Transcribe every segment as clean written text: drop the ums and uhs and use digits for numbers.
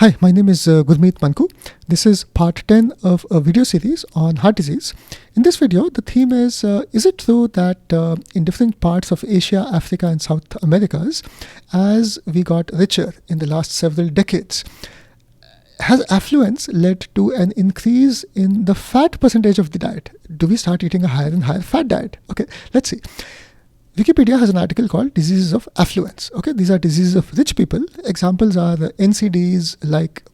Hi, my name is Gurmeet Manku. This is part 10 of a video series on heart disease. In this video, the theme is it true that in different parts of Asia, Africa and South Americas, as we got richer in the last several decades, has affluence led to an increase in the fat percentage of the diet? Do we start eating a higher and higher fat diet? Okay, let's see. Wikipedia has an article called Diseases of Affluence. Okay, these are diseases of rich people. Examples are the NCDs like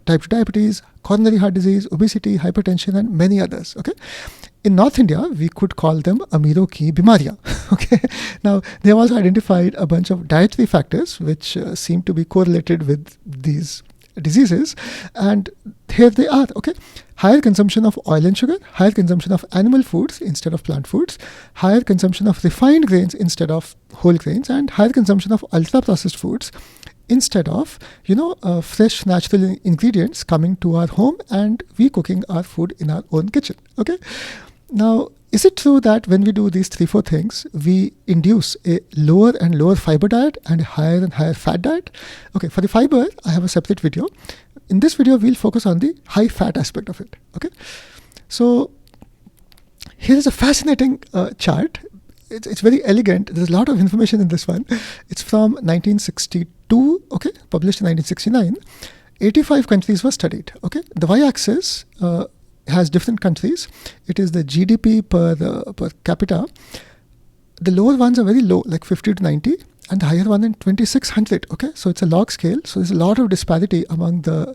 type 2 diabetes, coronary heart disease, obesity, hypertension, and many others. Okay, in North India, we could call them Amiro ki bimariyan. Okay, now they have also identified a bunch of dietary factors which seem to be correlated with these diseases, and here they are. Okay, higher consumption of oil and sugar, higher consumption of animal foods instead of plant foods, higher consumption of refined grains instead of whole grains, and higher consumption of ultra processed foods instead of fresh natural ingredients coming to our home and we cooking our food in our own kitchen. Okay, now is it true that when we do these 3-4 things, we induce a lower and lower fiber diet and a higher and higher fat diet? Okay, for the fiber, I have a separate video. In this video, we'll focus on the high fat aspect of it. Okay, so here is a fascinating chart. It's very elegant. There's a lot of information in this one. It's from 1962, okay, published in 1969. 85 countries were studied. Okay, the y-axis has different countries. It is the GDP per capita. The lower ones are very low, like 50 to 90, and the higher one in 2600. Okay, so it's a log scale. So there's a lot of disparity among the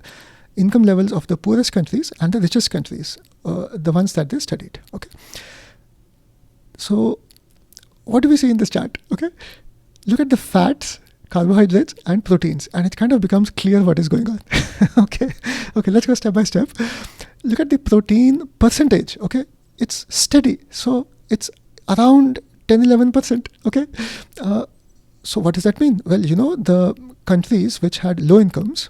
income levels of the poorest countries and the richest countries, the ones that they studied. Okay, so what do we see in this chart? Okay, look at the fats, carbohydrates and proteins, and it kind of becomes clear what is going on. okay, let's go step by step. Look at the protein percentage. Okay, it's steady, so it's around 10-11%. Okay, so what does that mean? Well, the countries which had low incomes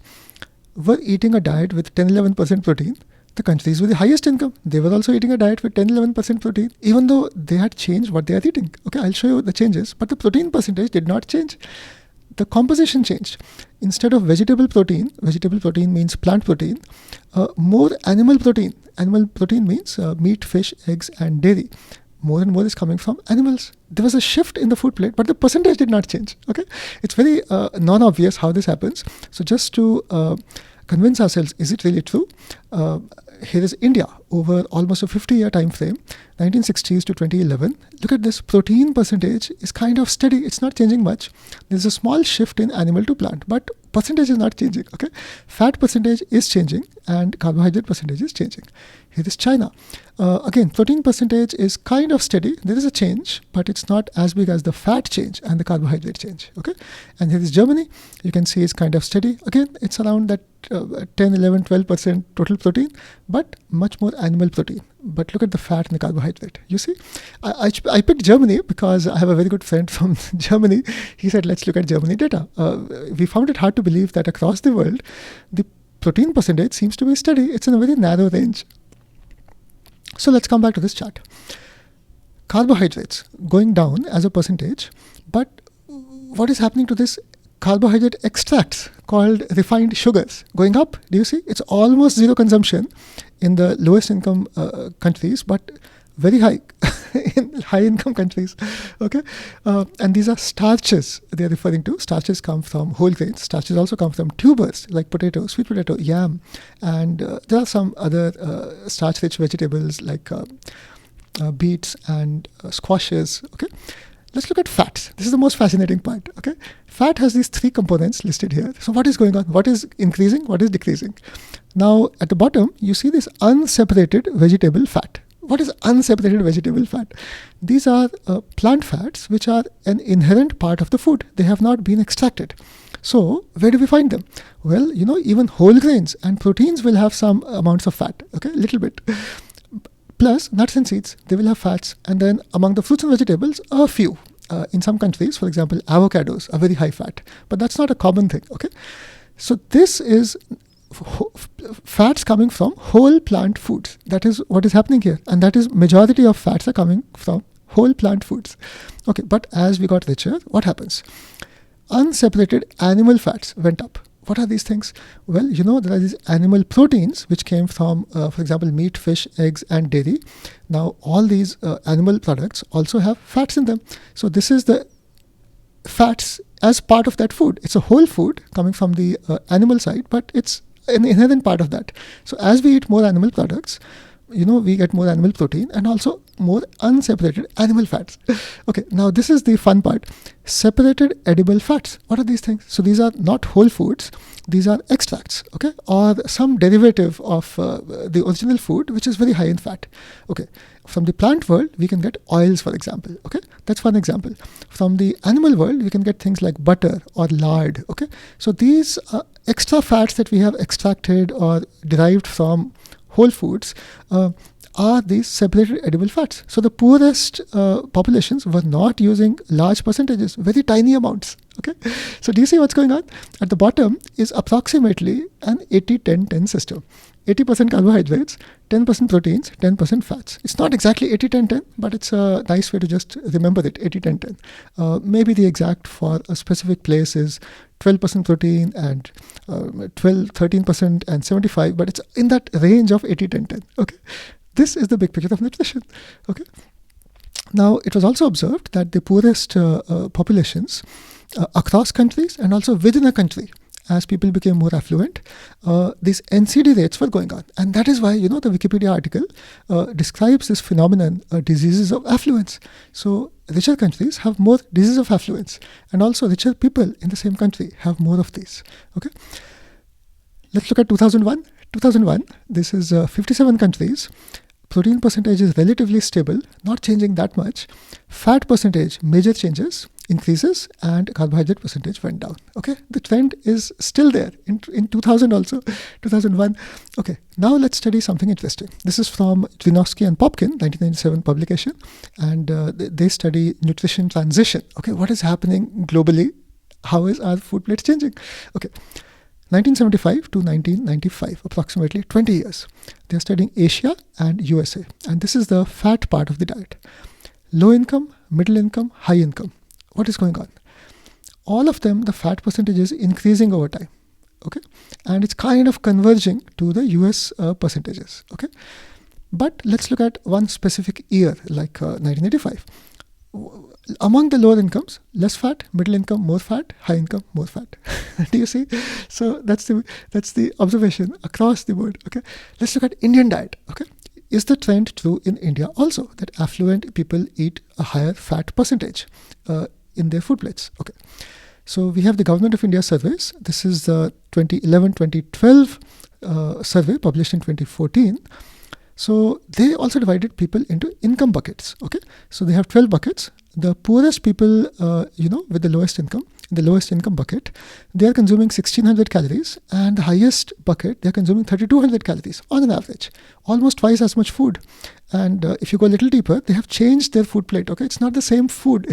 were eating a diet with 10-11% protein. The countries with the highest income, they were also eating a diet with 10-11% protein, even though they had changed what they are eating. Okay, I'll show you the changes, but the protein percentage did not change. The composition changed. Instead of vegetable protein means plant protein, more animal protein. Animal protein means meat, fish, eggs, and dairy. More and more is coming from animals. There was a shift in the food plate, but the percentage did not change. Okay, it's very non-obvious how this happens. So just to convince ourselves, is it really true? Here is India over almost a 50-year time frame, 1960s to 2011. Look at this, protein percentage is kind of steady. It's not changing much. There's a small shift in animal to plant, but percentage is not changing. Okay, fat percentage is changing and carbohydrate percentage is changing. Here is China. Again, protein percentage is kind of steady. There is a change, but it's not as big as the fat change and the carbohydrate change. Okay, and here is Germany. You can see it's kind of steady. Again, it's around that 10, 11, 12% total protein, but much more animal protein. But look at the fat and the carbohydrate. You see, I picked Germany because I have a very good friend from Germany. He said, let's look at Germany data. We found it hard to believe that across the world, the protein percentage seems to be steady. It's in a very narrow range. So let's come back to this chart. Carbohydrates going down as a percentage, but what is happening to this carbohydrate extracts called refined sugars going up? Do you see? It's almost zero consumption in the lowest income countries, but very high in high income countries. Okay, and these are starches they are referring to. Starches come from whole grains. Starches also come from tubers like potato, sweet potato, yam, and there are some other starch-rich vegetables like beets and squashes. Okay, let's look at fats. This is the most fascinating part. Okay, fat has these 3 components listed here. So what is going on? What is increasing? What is decreasing? Now at the bottom you see this unseparated vegetable fat. What is unseparated vegetable fat? These are plant fats which are an inherent part of the food. They have not been extracted. So where do we find them? Well, even whole grains and proteins will have some amounts of fat. Okay, little bit. Plus nuts and seeds, they will have fats. And then among the fruits and vegetables, a few. In some countries, for example, avocados are very high fat. But that's not a common thing. Okay, so this is fats coming from whole plant foods. That is what is happening here, and that is majority of fats are coming from whole plant foods. Okay, but as we got richer, what happens? Unseparated animal fats went up. What are these things? Well, there are these animal proteins which came from, for example, meat, fish, eggs, and dairy. Now, all these animal products also have fats in them. So this is the fats as part of that food. It's a whole food coming from the animal side, but it's an inherent part of that. So as we eat more animal products, we get more animal protein and also more unseparated animal fats. Okay, now this is the fun part. Separated edible fats. What are these things? So these are not whole foods. These are extracts, okay, or some derivative of the original food, which is very high in fat. Okay, from the plant world, we can get oils, for example. Okay, that's one example. From the animal world, we can get things like butter or lard. Okay, so these extra fats that we have extracted or derived from whole foods are these separated edible fats. So the poorest populations were not using large percentages, very tiny amounts. Okay, so do you see what's going on? At the bottom is approximately an 80-10-10 system. 80% carbohydrates, 10% proteins, 10% fats. It's not exactly 80-10-10, but it's a nice way to just remember it, 80-10-10. Maybe the exact for a specific place is 12% protein and 13% and 75, but it's in that range of 80-10-10. Okay, this is the big picture of nutrition. Okay, now it was also observed that the poorest populations across countries and also within a country, as people became more affluent, these NCD rates were going on. And that is why, the Wikipedia article describes this phenomenon, diseases of affluence. So richer countries have more diseases of affluence, and also richer people in the same country have more of these. Okay, let's look at 2001. 2001, this is 57 countries. Protein percentage is relatively stable, not changing that much. Fat percentage, major changes, increases, and carbohydrate percentage went down. Okay, the trend is still there in 2000 also, 2001. Okay, now let's study something interesting. This is from Drinowski and Popkin, 1997 publication, and they study nutrition transition. Okay, what is happening globally? How is our food plate changing? Okay. 1975 to 1995, approximately 20 years. They are studying Asia and USA. And this is the fat part of the diet. Low income, middle income, high income. What is going on? All of them, the fat percentage is increasing over time. Okay. And it's kind of converging to the US percentages. Okay. But let's look at one specific year, like 1985. Among the lower incomes, less fat, middle income, more fat, high income, more fat. Do you see? So that's the observation across the board. Okay, let's look at Indian diet. Okay, is the trend true in India also that affluent people eat a higher fat percentage in their food plates? Okay, so we have the Government of India surveys. This is the 2011-2012 survey published in 2014. So they also divided people into income buckets. Okay, so they have 12 buckets. The poorest people, with the lowest income, in the lowest income bucket, they are consuming 1,600 calories, and the highest bucket, they are consuming 3,200 calories on an average, almost twice as much food. And if you go a little deeper, they have changed their food plate. Okay, it's not the same food;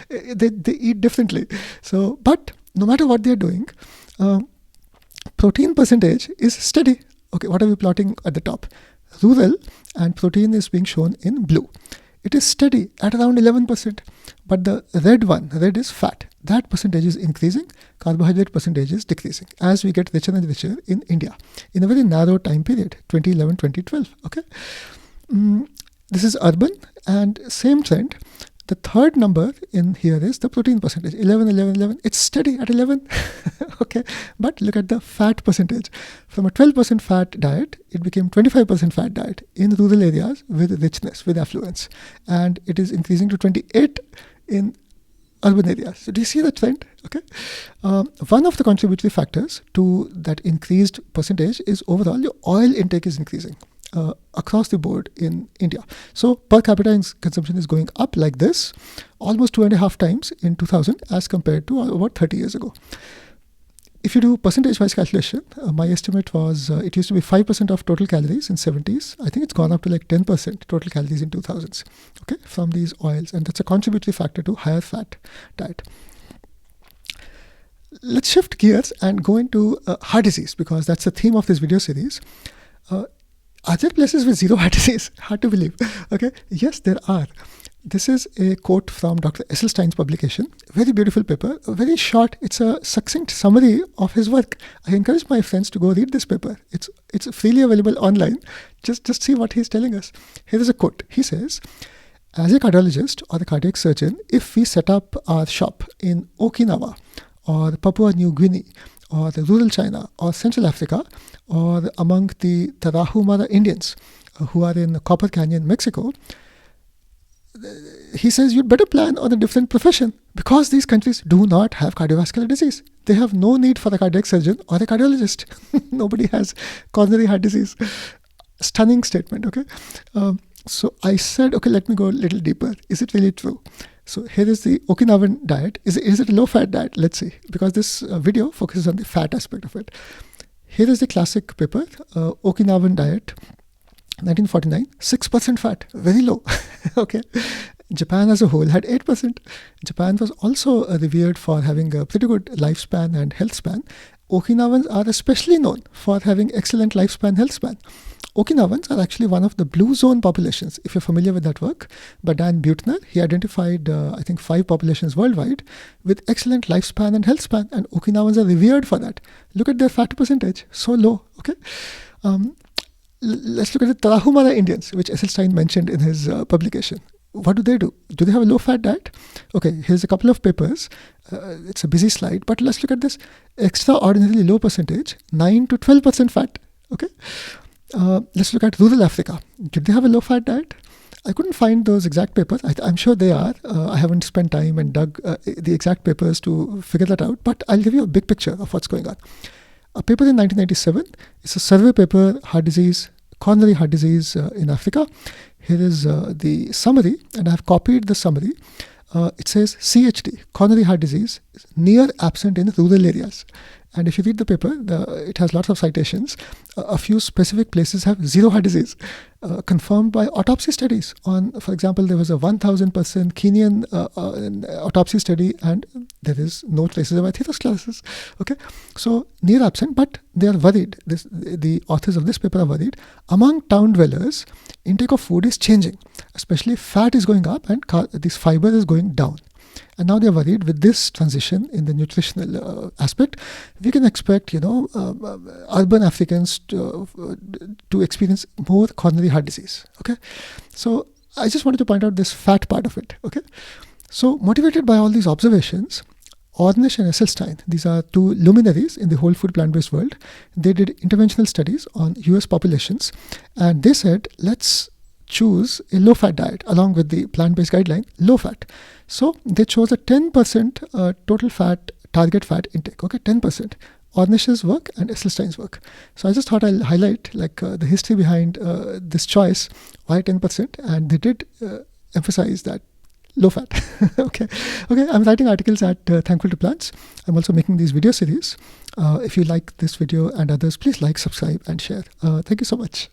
they eat differently. So, but no matter what they are doing, protein percentage is steady. Okay, what are we plotting at the top? Rural, and protein is being shown in blue. It is steady at around 11%, but the red is fat. That percentage is increasing, carbohydrate percentage is decreasing as we get richer and richer in India in a very narrow time period, 2011-2012. Okay, this is urban, and same trend. The third number in here is the protein percentage, 11. It's steady at 11. Okay, but look at the fat percentage. From a 12% fat diet, it became 25% fat diet in rural areas with richness, with affluence. And it is increasing to 28 in urban areas. So do you see the trend? Okay. One of the contributory factors to that increased percentage is overall your oil intake is increasing across the board in India. So per capita consumption is going up like this, almost 2.5 times in 2000 as compared to about 30 years ago. If you do percentage-wise calculation, my estimate was it used to be 5% of total calories in 70s. I think it's gone up to like 10% total calories in 2000s, okay, from these oils. And that's a contributory factor to higher fat diet. Let's shift gears and go into heart disease, because that's the theme of this video series. Are there places with zero heart disease? Hard to believe. Okay, yes, there are. This is a quote from Dr. Esselstyn's publication. Very beautiful paper, very short. It's a succinct summary of his work. I encourage my friends to go read this paper. It's freely available online. Just see what he's telling us. Here is a quote. He says, as a cardiologist or a cardiac surgeon, if we set up our shop in Okinawa or Papua New-Guinea or rural China or Central Africa or among the Tarahumara Indians who are in Copper Canyon, Mexico, he says you'd better plan on a different profession because these countries do not have cardiovascular disease. They have no need for a cardiac surgeon or a cardiologist. Nobody has coronary heart disease. Stunning statement, okay? So I said, okay, let me go a little deeper. Is it really true? So here is the Okinawan diet. Is it a low-fat diet? Let's see, because this video focuses on the fat aspect of it. Here is the classic paper, Okinawan diet, 1949, 6% fat, very low. Okay. Japan as a whole had 8%. Japan was also revered for having a pretty good lifespan and health span. Okinawans are especially known for having excellent lifespan, health span. Okinawans are actually one of the blue zone populations. If you're familiar with that work by Dan Buettner, he identified, I think, 5 populations worldwide with excellent lifespan and health span, and Okinawans are revered for that. Look at their fat percentage, so low. Okay. Let's look at the Tarahumara Indians, which Esselstyn mentioned in his publication. What do? Do they have a low-fat diet? Okay, here's a couple of papers. It's a busy slide, but let's look at this extraordinarily low percentage, 9 to 12% fat. Okay, let's look at rural Africa. Did they have a low-fat diet? I couldn't find those exact papers. I'm sure they are. I haven't spent time and dug the exact papers to figure that out, but I'll give you a big picture of what's going on. A paper in 1997, it's a survey paper, heart disease, coronary heart disease in Africa. Here is the summary, and I have copied the summary. It says CHD, coronary heart disease, is near absent in rural areas. And if you read the paper, it has lots of citations. A few specific places have zero heart disease, confirmed by autopsy studies. For example, there was a 1,000-person Kenyan autopsy study, and there is no traces of atherosclerosis. Okay, so near absent, but they are worried. The authors of this paper are worried. Among town dwellers, intake of food is changing, especially fat is going up and this fiber is going down. And now they are worried with this transition in the nutritional aspect. We can expect, urban Africans to experience more coronary heart disease. Okay, so I just wanted to point out this fat part of it. Okay, so motivated by all these observations, Ornish and Esselstyn, these are 2 luminaries in the whole food plant-based world. They did interventional studies on US populations, and they said, let's choose a low-fat diet along with the plant-based guideline, low-fat. So they chose a 10% total fat, target fat intake, okay, 10%. Ornish's work and Esselstyn's work. So I just thought I'll highlight the history behind this choice, why 10%, and they did emphasize that low fat. Okay, I'm writing articles at Thankful to Plants. I'm also making these video series. If you like this video and others, please like, subscribe and share. Thank you so much.